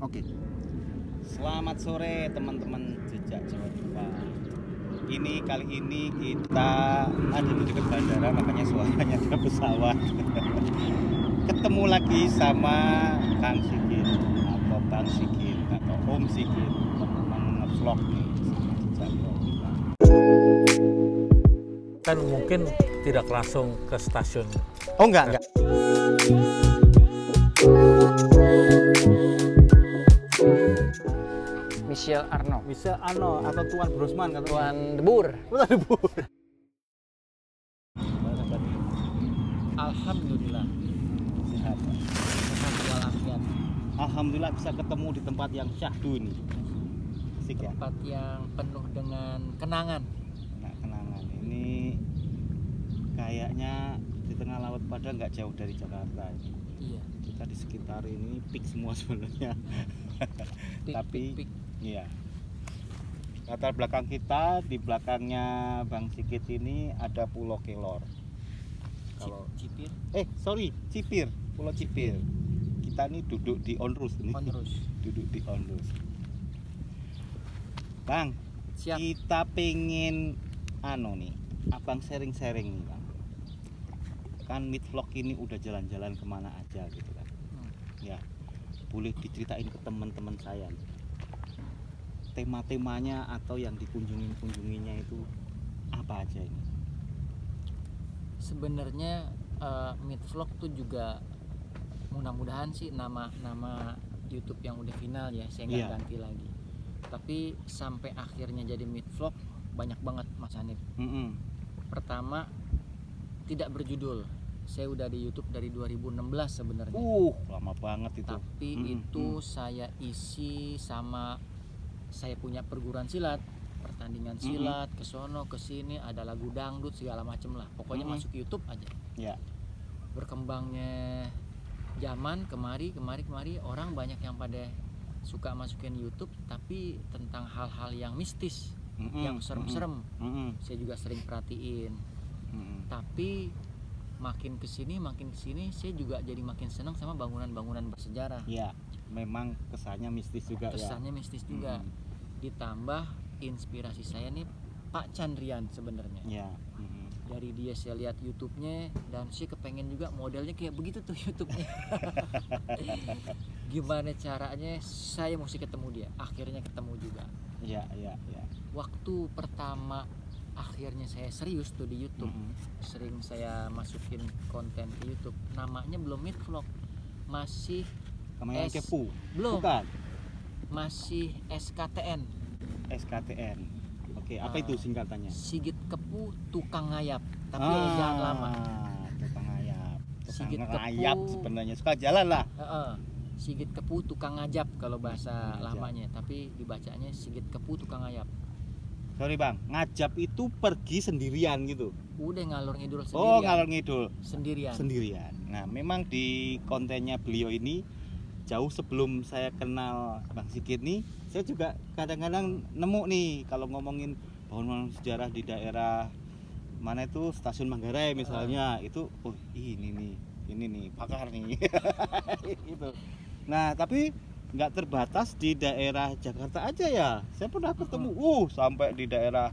Oke. Selamat sore teman-teman Jejak Jawa Tua. Kali ini kita ada di dekat bandara, makanya suaranya ada pesawat. Ketemu lagi sama Kang Sigit atau Bang Sigit atau Om Sigit, teman ngevlog nih sama Jejak Jawa Tua. Kan mungkin tidak langsung ke stasiun. Oh enggak. Michelle Arno. Bisa atau Tuan Brosman kata Tuan Debur. Tuan Debur. Alhamdulillah. Sehat. Sehat walafiat. Alhamdulillah bisa ketemu di tempat yang syahdu ini. Asik ya. Tempat yang penuh dengan kenangan. Nah, kenangan ini kayaknya di tengah laut, padahal nggak jauh dari Jakarta ini. Iya. Kita di sekitar ini pik semua sebenarnya. Tapi iya, latar belakang kita, di belakangnya Bang Sigit ini ada Pulau Kelor. Kalau Cipir. Cipir, Pulau Cipir. Kita ini duduk di Onrus ini. Duduk di Onrus. Bang, Siap. kita pengen abang sharing-sharing nih Bang. Kan Midvlog ini udah jalan-jalan kemana aja gitu kan. Ya, boleh diceritain ke teman-teman saya nih. Tema-temanya atau yang dikunjunginya itu apa aja ini? Sebenarnya Midvlog tuh juga mudah-mudahan sih nama YouTube yang udah final ya, saya nggak ganti lagi. Tapi sampai akhirnya jadi Midvlog banyak banget Mas Hanif. Pertama, tidak berjudul. Saya udah di YouTube dari 2016 sebenarnya. Lama banget itu. Tapi itu saya isi sama saya punya perguruan silat, pertandingan silat, ke sono ke sini, ada lagu dangdut segala macem lah. Pokoknya masuk YouTube aja. Ya. Berkembangnya zaman kemari orang banyak yang pada suka masukin YouTube, tapi tentang hal-hal yang mistis, yang serem-serem. Saya juga sering perhatiin. Tapi makin kesini saya juga jadi makin senang sama bangunan-bangunan bersejarah. Ya, memang kesannya mistis juga. Mistis juga. Ditambah inspirasi saya nih Pak Chandrian sebenarnya. Ya. Dari dia saya lihat YouTube-nya dan saya kepengen juga modelnya kayak begitu tuh YouTube-nya. Gimana caranya saya mesti ketemu dia. Akhirnya ketemu juga. Ya. Waktu pertama akhirnya saya serius tuh di YouTube, sering saya masukin konten ke YouTube. Namanya belum Midvlog, masih Kamayan Kepu. Belum. Bukan. Masih SKTN. Oke, apa itu singkatannya? Sigit Kepu Tukang Ngayap. Tapi jangan lama. Tukang ngayap. Sigit ngayap Kepu sebenarnya suka jalan lah. Sigit Kepu Tukang Ngajap kalau bahasa lamanya, tapi dibacanya Sigit Kepu Tukang Ngayap. Sorry Bang, ngajap itu pergi sendirian gitu. Udah ngalor ngidul sendirian. Oh, ngalor ngidul. Sendirian. Nah, memang di kontennya beliau ini jauh sebelum saya kenal Bang Sigit nih, saya juga kadang-kadang nemu nih kalau ngomongin bangunan sejarah di daerah mana itu Stasiun Manggarai misalnya, itu ini nih pakar nih. Itu. Nah, tapi nggak terbatas di daerah Jakarta aja ya. Saya pernah ketemu sampai di daerah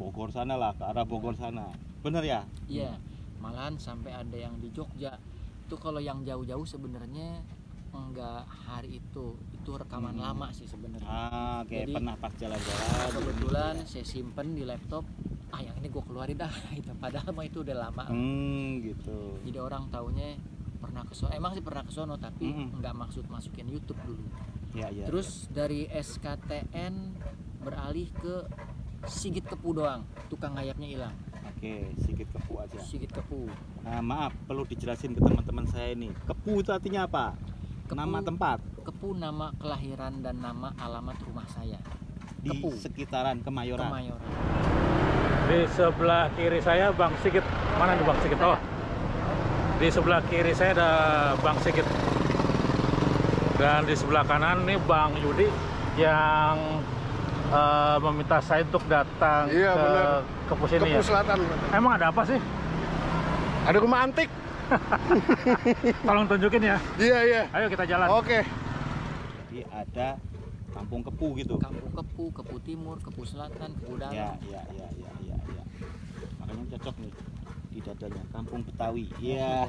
Bogor sana lah, ke arah Bogor sana. Bener ya? Iya. Malahan sampai ada yang di Jogja. Itu kalau yang jauh-jauh sebenarnya enggak hari itu rekaman lama sih sebenarnya. Jadi pernah pas jalan-jalan. Kebetulan saya simpen di laptop. Yang ini gue keluarin dah. Itu padahal mah itu udah lama. Gitu. Jadi orang taunya pernah ke sono. Emang sih pernah ke sono, tapi nggak masukin YouTube dulu. Ya. Terus dari SKTN beralih ke Sigit Kepu doang. Tukang ngayapnya hilang. Oke, Sigit Kepu aja. Sigit Kepu. Nah, maaf, perlu dijelasin ke teman-teman saya ini. Kepu itu artinya apa? Nama tempat. Kepu nama kelahiran dan nama alamat rumah saya. Di sekitaran Kemayoran. Di sebelah kiri saya Bang Sigit. Mana nih Bang Sigit? Oh. Di sebelah kiri saya ada Bang Sigit. Dan di sebelah kanan nih Bang Yudi yang meminta saya untuk datang ke Kepu sini. Kepu Selatan. Emang ada apa sih? Ada rumah antik. Tolong tunjukin ya. Iya. Ayo kita jalan. Oke. Jadi ada Kampung Kepu gitu. Kampung Kepu, Kepu Timur, Kepu Selatan, Kepu Dalam. Ya. Makanya cocok nih di dadanya Kampung Betawi. Iya.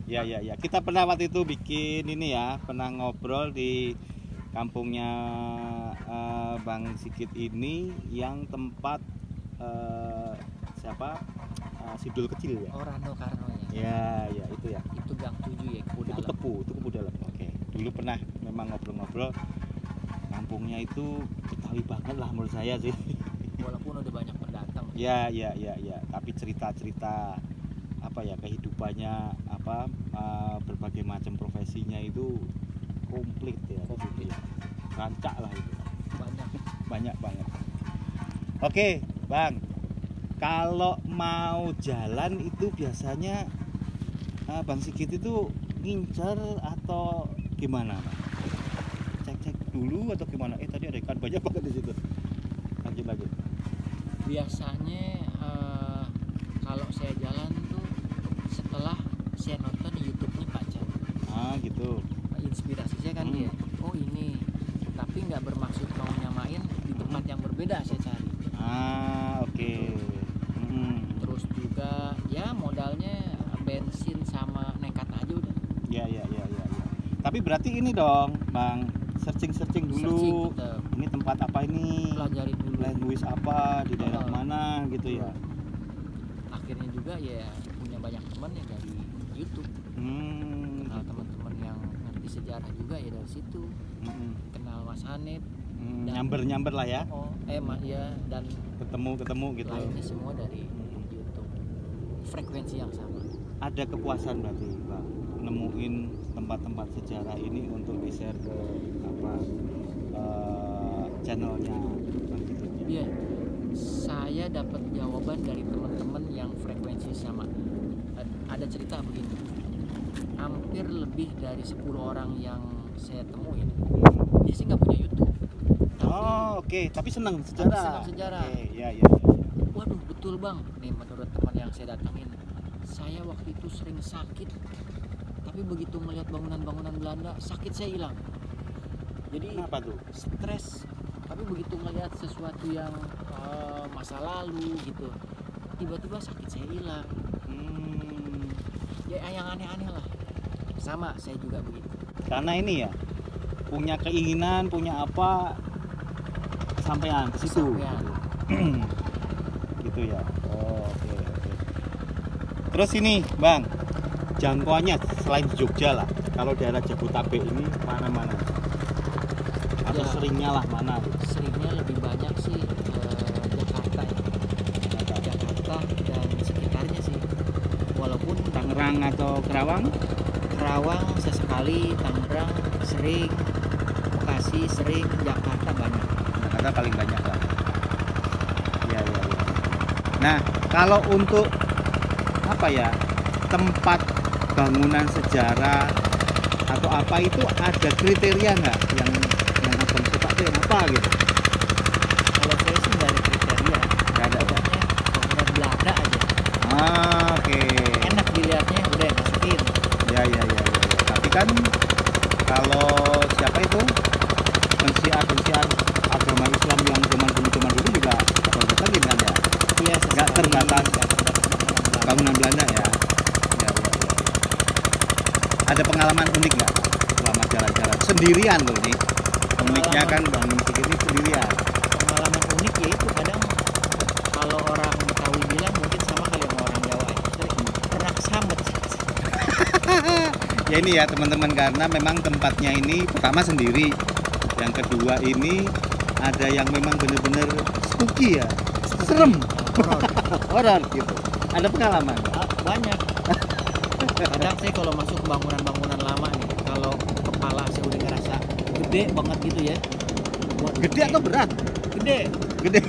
Ya. Kita pernah waktu itu bikin ini ya, pernah ngobrol di kampungnya Bang Sigit ini yang tempat siapa? Sidul kecil ya. Oh, Rano Karno ya. Ya itu ya. Itu Gang 7 ya, Kepu Itu Dalam. Kepu Dalam. Oke. Dulu pernah memang ngobrol-ngobrol, kampungnya itu Betawi banget lah menurut saya sih. Walaupun udah banyak pendatang. Ya. Tapi cerita-cerita apa ya, kehidupannya apa, berbagai macam profesinya itu komplit ya. Komplit. Ya. Rancak lah itu. Banyak. Banget. Oke, Bang. Kalau mau jalan itu biasanya Bang Sigit itu ngincer atau gimana, Bang? Cek dulu atau gimana? Tadi ada ikan banyak banget di situ. Lanjut. Biasanya kalau saya jalan tuh setelah saya nonton YouTube-nya Pak Chan. Gitu. Inspirasi saya kan dia. Oh ini. Tapi nggak bermaksud mau nyamain di tempat yang berbeda saya cari. Oke. Terus juga ya modalnya bensin sama nekat aja udah. Ya. Tapi berarti ini dong, Bang, searching dulu. Searching, ini tempat apa ini? Pelajari dulu. Language apa di daerah mana gitu ya. Akhirnya juga ya punya banyak teman yang dari YouTube. Kenal teman-teman yang ngerti sejarah juga ya dari situ. Kenal Mas Hanif. Nyamber lah ya. Ya dan Ketemu gitu. lainnya semua dari YouTube. Frekuensi yang sama. Ada kepuasan berarti, Bang, nemuin tempat-tempat sejarah ini untuk di-share ke channelnya Bang Sigit. Iya. Saya dapat jawaban dari teman-teman yang frekuensi sama. Ada cerita begini. Hampir lebih dari 10 orang yang saya temuin, dia sih nggak punya YouTube. Oke. Tapi senang sejarah. Senang sejarah. Oke, ya. Waduh, betul Bang. Nih menurut teman yang saya datangin, saya waktu itu sering sakit. Tapi begitu melihat bangunan-bangunan Belanda, sakit saya hilang. Jadi Kenapa tuh? stres. Tapi begitu melihat sesuatu yang masa lalu gitu, tiba-tiba sakit saya hilang. Ya yang aneh-aneh lah. Sama, saya juga begitu. Karena ini ya, punya keinginan, punya apa, kesampaian ke situ. Gitu ya. Oke. Terus ini, Bang, jangkauannya selain di Jogja lah, kalau daerah Jabodetabek ini mana-mana? Atau Ya, seringnya lah mana? seringnya lebih banyak sih Jakarta ya. Jakarta dan sekitarnya sih. Walaupun Tangerang atau Kerawang? Kerawang sesekali, Tangerang sering, Bekasi sering, Jakarta banyak. Jakarta paling banyak lah. Ya. Nah, kalau untuk apa ya, tempat bangunan sejarah atau apa itu ada kriteria nggak yang abang suka tuh yang apa gitu? Kalau saya sih nggak ada kriteria. Nggak ada. Pokoknya bangunan Belanda aja. Oke. Enak dilihatnya, udah masukin. Ya. Tapi kan kalau siapa itu pensiar agama Islam yang zaman dulu juga abang datangin kan ya? Iya, Nggak terbatas bangunan Belanda ya. Ada pengalaman unik nggak selama jalan-jalan sendirian loh ini? Uniknya kan Bang Sigit ini sendirian. Pengalaman unik ya itu kadang kalau orang Betawi bilang mungkin sama kali sama orang Jawa ya. Pernah kesambet. Ya ini ya teman-teman, karena memang tempatnya ini pertama sendiri, yang kedua ini ada yang memang bener-bener spooky ya, serem, horor gitu. Ada pengalaman? Banyak. Kadang saya kalau masuk ke bangunan-bangunan lama nih, kalau kepala saya udah ngerasa gede banget gitu ya. Waduh, Gede atau berat? Gede. Gede,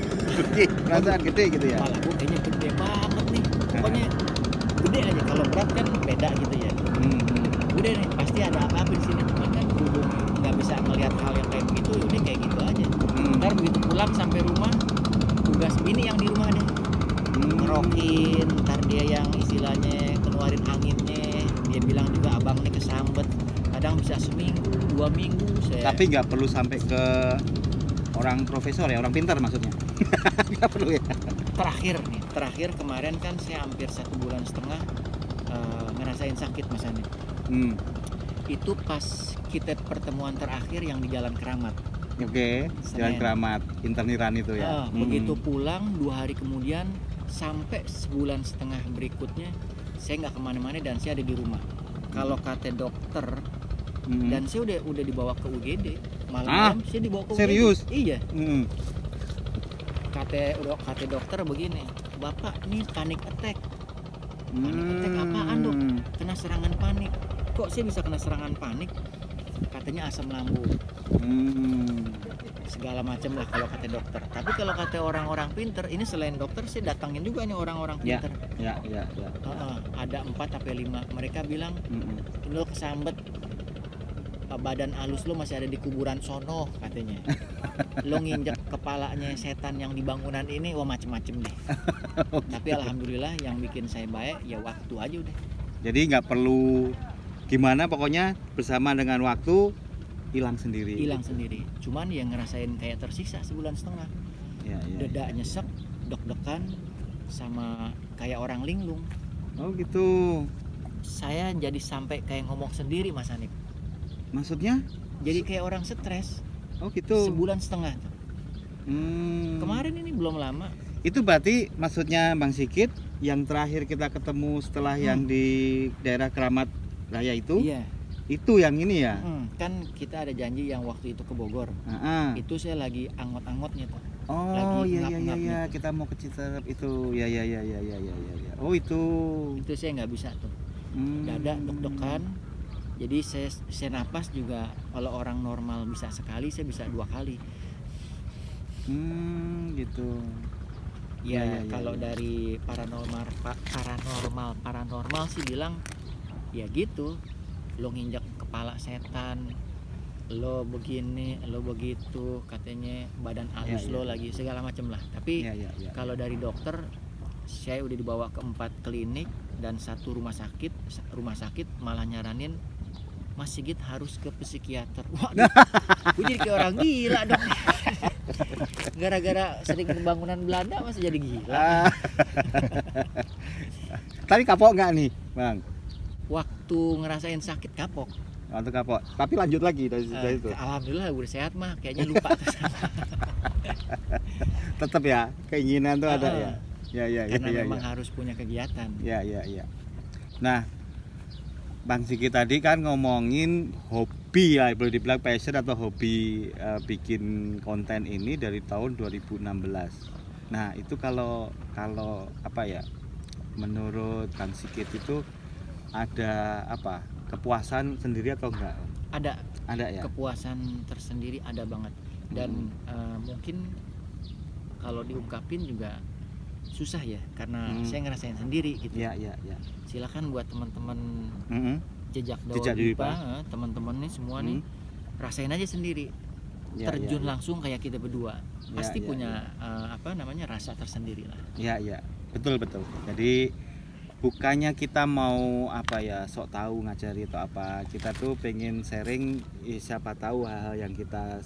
perasaan gede gitu ya. Kepala gue kayaknya gede banget nih. Pokoknya gede aja. Kalau berat kan beda gitu ya. Udah nih pasti ada apa-apa di sini. Cuman kan berhubung nggak bisa melihat hal yang kayak begitu, udah kayak gitu aja. Ntar begitu pulang sampai rumah, tugas ini yang di rumah deh. Ngerokin, ntar dia yang istilahnya keluarin anginnya. Dia bilang juga abang nih kesambet. Kadang bisa seminggu, 2 2 minggu saya. Tapi nggak perlu sampai ke orang profesor ya, orang pintar maksudnya. Nggak perlu ya. Terakhir kemarin kan saya hampir 1,5 bulan ngerasain sakit Mas Ani. Itu pas kita pertemuan terakhir yang di Jalan Keramat. Oke, Jalan Keramat, interniran itu ya. Begitu pulang 2 hari kemudian sampai 1,5 bulan berikutnya saya nggak kemana-mana dan saya ada di rumah. Kalau kata dokter dan saya udah dibawa ke UGD, malam saya dibawa ke serius? UGD. Iya. Kata dokter begini, Bapak nih panic attack. Panic attack apaan dok? Kena serangan panik. Kok saya bisa kena serangan panik? Katanya asam lambung. Segala macam lah kalau kata dokter. Tapi kalau kata orang-orang pinter, ini selain dokter saya datangin juga nih orang-orang pinter. Ya. Ada 4-5. Mereka bilang, lo kesambet, badan halus lo masih ada di kuburan sono katanya. Lo nginjek kepalanya setan yang di bangunan ini, wah macem-macem deh. Tapi alhamdulillah yang bikin saya baik ya waktu aja udah. Jadi nggak perlu gimana, pokoknya bersama dengan waktu hilang sendiri. Cuman yang ngerasain kayak tersiksa 1,5 bulan. Dada nyesek, deg-degan, sama kayak orang linglung. Oh gitu. Saya jadi sampai kayak ngomong sendiri Mas Hanif. Maksudnya? Jadi kayak orang stres. Oh gitu. 1,5 bulan. Kemarin ini belum lama. Itu berarti maksudnya Bang Sigit yang terakhir kita ketemu setelah yang di daerah Keramat Raya itu? Iya. Itu yang ini ya? Kan kita ada janji yang waktu itu ke Bogor. Itu saya lagi angot-angotnya tuh. Oh iya, kita mau ke Citerep itu. Ya. Oh itu saya nggak bisa tuh. Dada deg-degan. Jadi saya napas juga, kalau orang normal bisa sekali, saya bisa 2 kali. Gitu. Ya. Kalau dari paranormal sih bilang ya gitu. Lo nginjak kepala setan, lo begini, lo begitu, katanya badan halus lo lagi segala macam lah. Tapi kalau dari dokter, saya udah dibawa ke 4 klinik dan 1 rumah sakit malah nyaranin Mas Sigit harus ke psikiater. Waduh, gue jadi kayak orang gila dong. Gara-gara sering pembangunan Belanda masih jadi gila. Tapi kapok nggak nih, Bang? Waktu ngerasain sakit kapok. Waktu kapok. Tapi lanjut lagi dari itu. Alhamdulillah udah sehat mah, kayaknya lupa. Tetap ya, keinginan tuh ada ya. Karena memang harus punya kegiatan. Ya. Nah, Bang Sigit tadi kan ngomongin hobi ya, boleh dibilang passion atau hobi bikin konten ini dari tahun 2016. Nah, itu kalau apa ya? Menurut Bang Sigit itu ada apa? Kepuasan sendiri atau enggak? Ada ya. Kepuasan tersendiri ada banget. Dan mungkin kalau diungkapin juga susah ya, karena saya ngerasain sendiri gitu. Ya. Silakan buat teman-teman jejak Dipa, teman-teman nih semua nih rasain aja sendiri. Terjun langsung kayak kita berdua. Pasti punya rasa tersendiri lah. Ya. Betul. Jadi bukannya kita mau sok tahu ngajari atau apa, kita tuh pengen sharing, siapa tahu hal-hal yang kita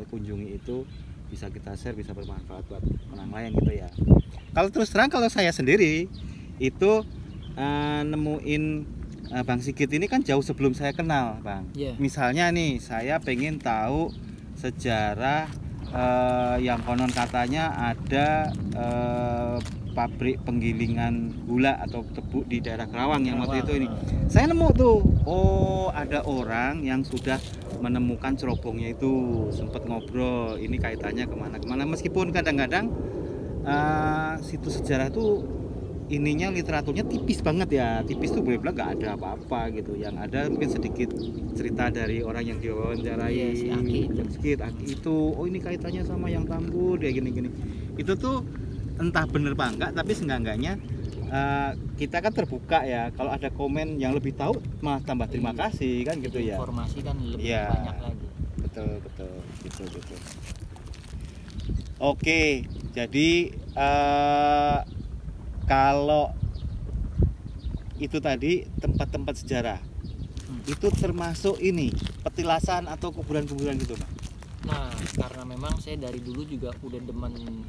kunjungi itu bisa kita share, bisa bermanfaat buat orang lain gitu ya. Kalau terus terang, kalau saya sendiri itu nemuin Bang Sigit ini kan jauh sebelum saya kenal, Bang. Misalnya nih, saya pengen tahu sejarah yang konon katanya ada pabrik penggilingan gula atau tebu di daerah Kerawang yang waktu itu ini. Saya nemu tuh, oh ada orang yang sudah menemukan cerobongnya itu, sempat ngobrol, ini kaitannya kemana-kemana. Meskipun kadang-kadang situs sejarah tuh ininya literaturnya tipis banget ya, tipis tuh boleh bilang nggak ada apa-apa gitu. Yang ada mungkin sedikit cerita dari orang yang diwawancarai, si Aki itu, oh ini kaitannya sama yang Tambun ya gini-gini. Itu tuh entah bener apa enggak, tapi seenggak-enggaknya kita kan terbuka ya, kalau ada komen yang lebih tahu malah tambah terima kasih kan gitu ya. Informasi kan lebih banyak lagi. Betul gitu. Oke, jadi kalau itu tadi tempat-tempat sejarah, itu termasuk ini petilasan atau kuburan-kuburan gitu Pak? Nah, karena memang saya dari dulu juga udah demen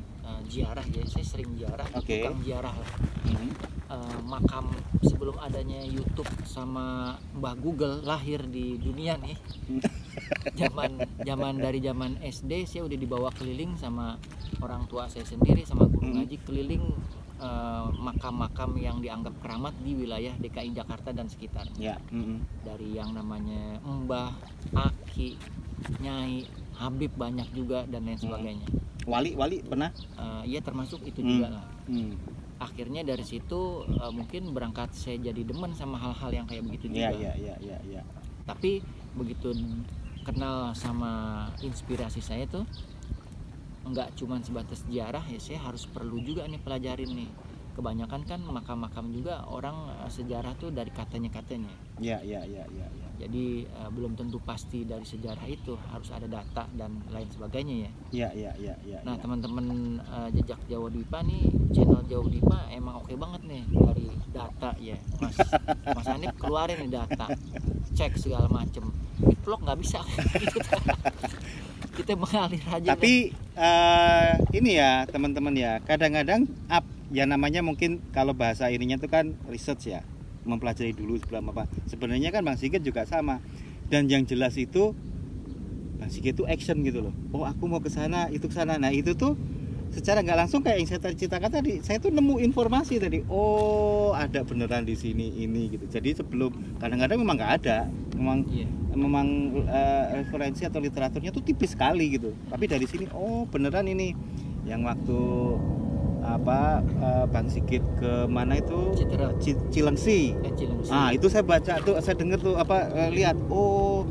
ziarah ya, saya sering ziarah, Oke. tukang ziarah lah. Makam sebelum adanya YouTube sama Mbah Google lahir di dunia nih. Dari zaman SD saya udah dibawa keliling sama orang tua saya sendiri sama guru ngaji keliling makam-makam yang dianggap keramat di wilayah DKI Jakarta dan sekitarnya. Ya. Dari yang namanya Mbah, Aki, Nyai, Habib banyak juga dan lain sebagainya. Wali pernah? Iya termasuk itu juga lah. Akhirnya Akhirnya dari situ mungkin berangkat saya jadi demen sama hal-hal yang kayak begitu juga. Iya. Tapi begitu kenal sama inspirasi saya tuh nggak cuma sebatas sejarah ya, saya harus perlu juga nih pelajarin nih. Kebanyakan kan makam-makam juga orang sejarah tuh dari katanya-katanya. Iya. Jadi belum tentu pasti dari sejarah itu, harus ada data dan lain sebagainya ya. Iya. Nah teman-teman Jejak Jawa Dwipa nih, channel Jawa Dwipa emang oke banget nih dari data ya. Mas Hanif keluarin nih data, cek segala macem. Vlog nggak bisa. Kita mengalir aja. Tapi ini ya teman-teman ya, kadang-kadang ya namanya mungkin kalau bahasa ininya itu kan research ya, mempelajari dulu sebelum apa. Sebenarnya kan Bang Sigit juga sama. Dan yang jelas itu Bang Sigit itu action gitu loh. Oh aku mau ke sana, itu ke sana. Nah itu tuh secara nggak langsung kayak yang saya ceritakan tadi, saya tuh nemu informasi tadi. Oh ada beneran di sini ini gitu. Jadi sebelum kadang-kadang memang nggak ada, memang referensi atau literaturnya tuh tipis sekali gitu. Tapi dari sini oh beneran ini yang waktu Bang Sigit ke mana itu Cilengsi. Ah itu saya baca tuh, saya dengar tuh lihat oh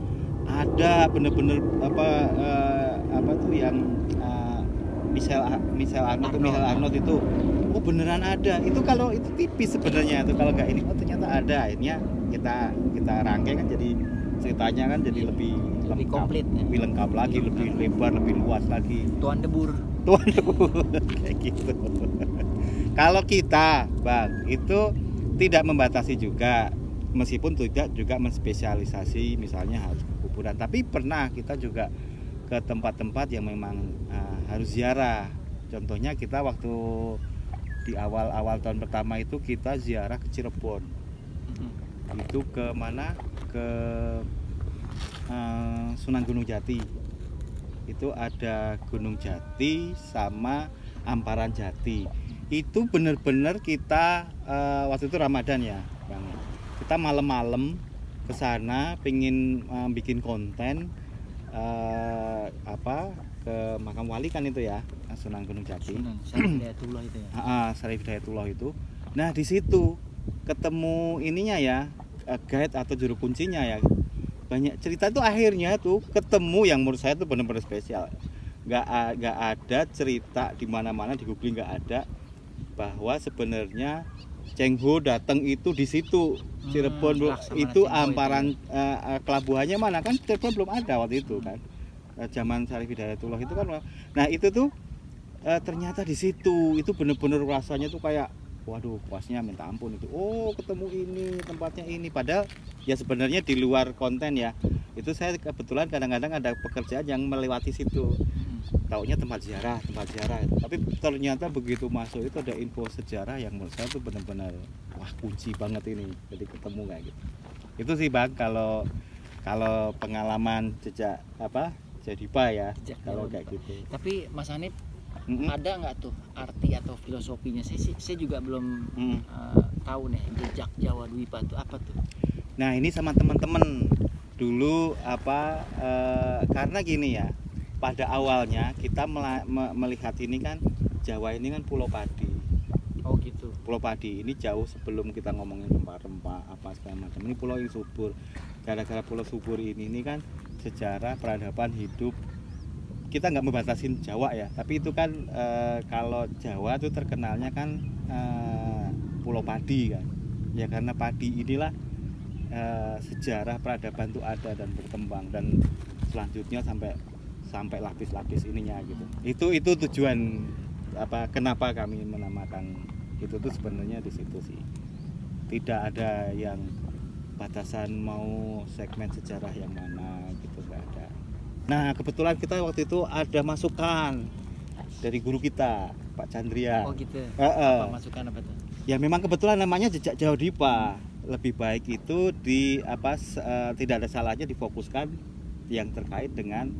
ada bener-bener apa tuh yang Michel Arnold itu oh beneran ada. Itu kalau itu tipis sebenarnya tuh, kalau nggak ini oh ternyata ada. Akhirnya kita rangkai kan jadi ceritanya kan jadi lebih lengkap, komplit ya? Lebih lengkap lagi, lebih lebar, lebih luas lagi. Tuan Debur kayak gitu. Kalau kita Bang itu tidak membatasi juga, meskipun tidak juga menspesialisasi misalnya harus kuburan, tapi pernah kita juga ke tempat-tempat yang memang harus ziarah. Contohnya kita waktu di awal-awal tahun pertama itu kita ziarah ke Cirebon. Itu ke mana? Ke Sunan Gunung Jati. Itu ada Gunung Jati sama Amparan Jati. Itu benar-benar kita waktu itu Ramadan ya Bang. Kita malam-malam ke sana pengen bikin konten ke makam wali kan itu ya, Sunan Gunung Jati. Syarif Hidayatullah itu ya. Syarif Hidayatullah itu. Nah, di situ ketemu ininya ya, guide atau juru kuncinya ya. Banyak cerita tuh akhirnya tuh ketemu yang menurut saya tuh benar-benar spesial. Nggak ada cerita di mana-mana di Google, nggak ada bahwa sebenarnya Cheng Ho datang itu di situ Cirebon itu Amparan kelabuhannya mana kan Cirebon belum ada waktu itu kan, zaman Syarif Hidayatullah itu kan. Nah itu tuh ternyata di situ itu bener-bener rasanya tuh kayak waduh puasnya minta ampun itu. Oh ketemu ini tempatnya ini, padahal ya sebenarnya di luar konten ya. Itu saya kebetulan kadang-kadang ada pekerjaan yang melewati situ. Taunya tempat ziarah tapi ternyata begitu masuk itu ada info sejarah yang menurut saya tuh benar-benar wah kunci banget ini, jadi ketemu kayak gitu. Itu sih Bang kalau pengalaman jejak Jadipa ya kalau kayak gitu. Tapi Mas Hanif ada nggak tuh arti atau filosofinya? Saya juga belum tahu nih Jejak Jawa Dwipa itu apa tuh. Nah ini sama teman-teman dulu karena gini ya, pada awalnya kita melihat ini kan Jawa ini kan pulau padi. Oh gitu. Pulau padi ini jauh sebelum kita ngomongin rempah-rempah apa segala macam. Ini pulau yang subur. Gara-gara pulau subur ini kan sejarah peradaban hidup. Kita nggak membatasin Jawa ya, tapi itu kan kalau Jawa tuh terkenalnya kan pulau padi kan. Ya karena padi inilah sejarah peradaban tuh ada dan berkembang, dan selanjutnya sampai lapis-lapis ininya gitu. Itu tujuan kenapa kami menamakan itu tuh sebenarnya di situ sih. Tidak ada yang batasan mau segmen sejarah yang mana gitu, nggak ada. Nah kebetulan kita waktu itu ada masukan dari guru kita Pak Chandria. Oh gitu. Apa masukan apa tuh? Ya memang kebetulan namanya jejak jauh Dipa. Lebih baik itu di tidak ada salahnya difokuskan yang terkait dengan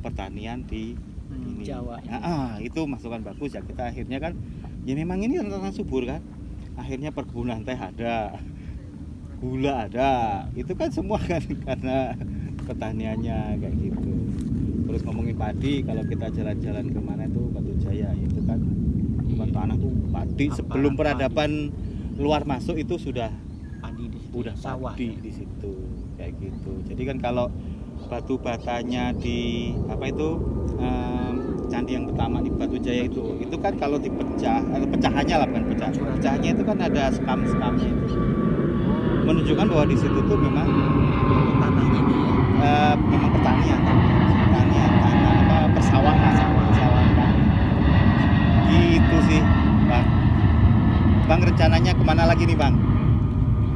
pertanian di ini. Jawa ini. Itu masukan bagus ya. Kita akhirnya kan ya memang ini tanah subur kan. Akhirnya perkebunan teh ada, gula ada, itu kan semua kan karena pertaniannya kayak gitu. Terus ngomongin padi, kalau kita jalan-jalan kemana tuh Batu Jaya itu kan tanah tuh padi sebelum peradaban luar masuk itu sudah padi di situ. Udah sawah padi ya? di situ kayak gitu. Jadi kan kalau batu batanya di candi yang pertama di Batu Jaya itu kan kalau dipecah atau pecahannya lah, bukan pecahannya itu kan ada skam-skamnya itu menunjukkan bahwa di situ tuh memang tanahnya ini ya. Memang pertanian tanah persawahan gitu sih Bang. Rencananya kemana lagi nih Bang?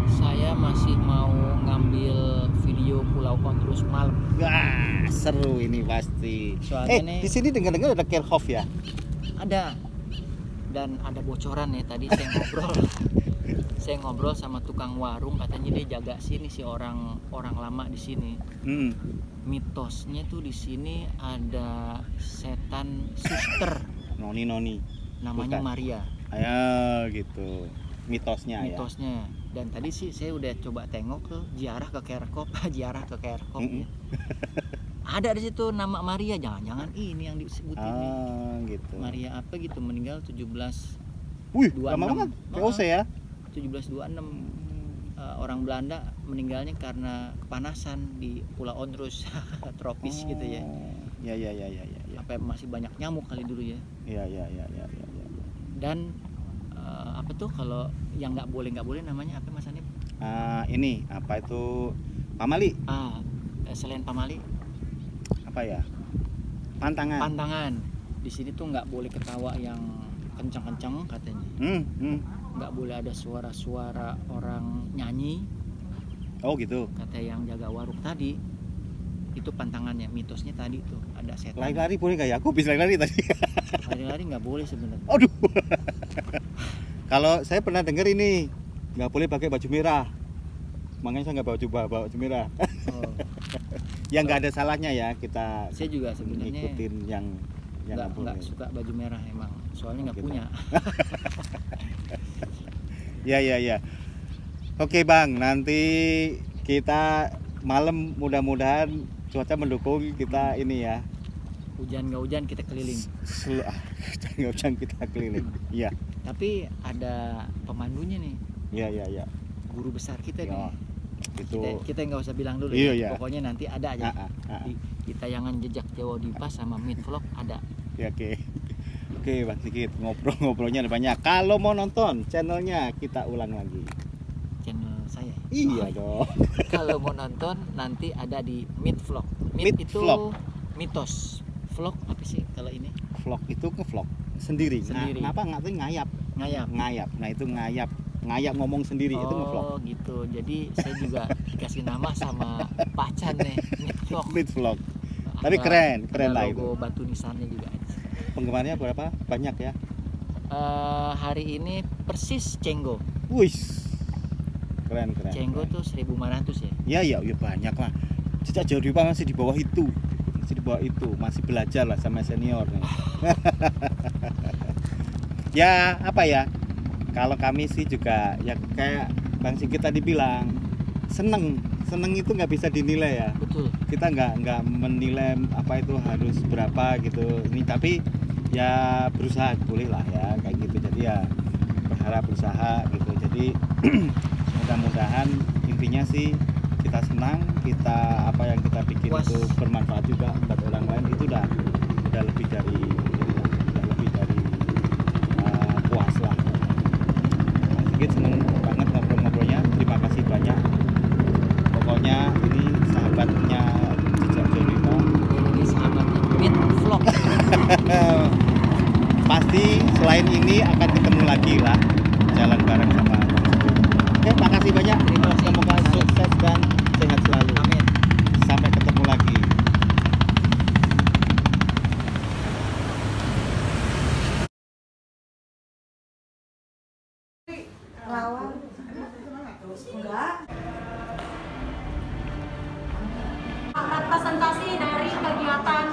Saya masih mau ngambil video Pulau Ontrus malam. Wah, seru ini pasti. Soalnya di sini dengar-dengar ada Kerkhoff ya? Ada. Dan ada bocoran nih tadi saya ngobrol. Saya ngobrol sama tukang warung, katanya dia jaga sini si orang lama di sini. Mitosnya tuh di sini ada setan suster. Noni. Namanya Bukan. Maria. Gitu. Mitosnya. Dan tadi sih saya udah coba tengok ke ziarah ke Kerkhoff ya. Ada di situ nama Maria, jangan-jangan ini yang disebutin nih. Gitu. Maria apa gitu, meninggal 17. Wih, 26. lama banget. VOC ya. 1726. Orang Belanda meninggalnya karena kepanasan di Pulau Ontrus tropis gitu ya. Ya. Apa masih banyak nyamuk kali dulu ya. Ya. Dan apa tuh kalau yang nggak boleh namanya apa Mas Hanif? Ini apa itu pamali? Selain pamali apa ya? Pantangan. Di sini tuh nggak boleh ketawa yang kencang-kencang katanya. Nggak boleh ada suara-suara orang nyanyi. Oh gitu. Kata yang jaga warung tadi. Itu pantangannya, mitosnya tadi tuh ada setan. Lari-lari boleh nggak ya? Aku bisa lari tadi. Lari-lari nggak boleh sebenarnya. Aduh. Kalau saya pernah dengar ini nggak boleh pakai baju merah. Makanya saya nggak bawa baju merah. Yang nggak ada salahnya ya kita. Saya juga sebenarnya ngikutin yang nggak suka baju merah emang. Soalnya nggak punya. Ya. Oke Bang, nanti kita malam mudah-mudahan cuaca mendukung kita ini ya. Hujan nggak hujan kita keliling. Hujan nggak hujan kita keliling. Iya. Tapi ada pemandunya nih. Iya. Guru besar kita Ya, nih. Itu. Kita nggak usah bilang dulu Iya, ya. iya. Pokoknya nanti ada aja. Di tayangan Jejak Jawa Dipa sama Meet Vlog ada. Ya, Oke Bang Sigit, ngobrolnya ada banyak. Kalau mau nonton channelnya kita ulang lagi. Channel saya. Iya dong. Kalau mau nonton nanti ada di Meet Vlog. Meet itu Vlog. mitos. Vlog apa sih kalau ini? Vlog itu ngevlog sendiri. Ngayap. Ngayap. Nah itu ngayap ngomong sendiri itu ngevlog. Oh gitu. Jadi saya juga dikasih nama sama Pak Chan nih, Meet Vlog. Meet Vlog. Tapi keren lah itu. Logo batu nisannya juga ada. Penggemarnya berapa? Banyak ya? Hari ini persis Cenggo. Wih. Keren. Cenggo tuh 1.500 ya. Ya banyak lah. Jejak Jauh Dipa masih di bawah itu. Masih belajar lah sama senior nih. Ya apa ya? Kalau kami sih juga ya kayak Bang Sigit tadi bilang, seneng itu nggak bisa dinilai ya. Betul. Kita nggak menilai apa itu harus berapa gitu. Ini tapi ya berusaha boleh lah ya kayak gitu. Jadi ya berharap berusaha gitu. Jadi mudah-mudahan intinya sih kita senang, kita apa yang kita bikin Puas. itu bermanfaat juga buat orang lain, itu udah lebih dari puas lah. Sedikit seneng banget ngobrol-ngobrolnya, terima kasih banyak. Pokoknya ini sahabatnya Jejak Jauh Dipa. Ini sahabatnya Meet Vlog. Pasti selain ini akan ketemu lagi lah, jalan bareng sama Bang Sigit. Oke, makasih banyak. Terima kasih. Semoga sukses dan sehat selalu. Amin. Sampai ketemu lagi. Lawan enggak representasi dari kegiatan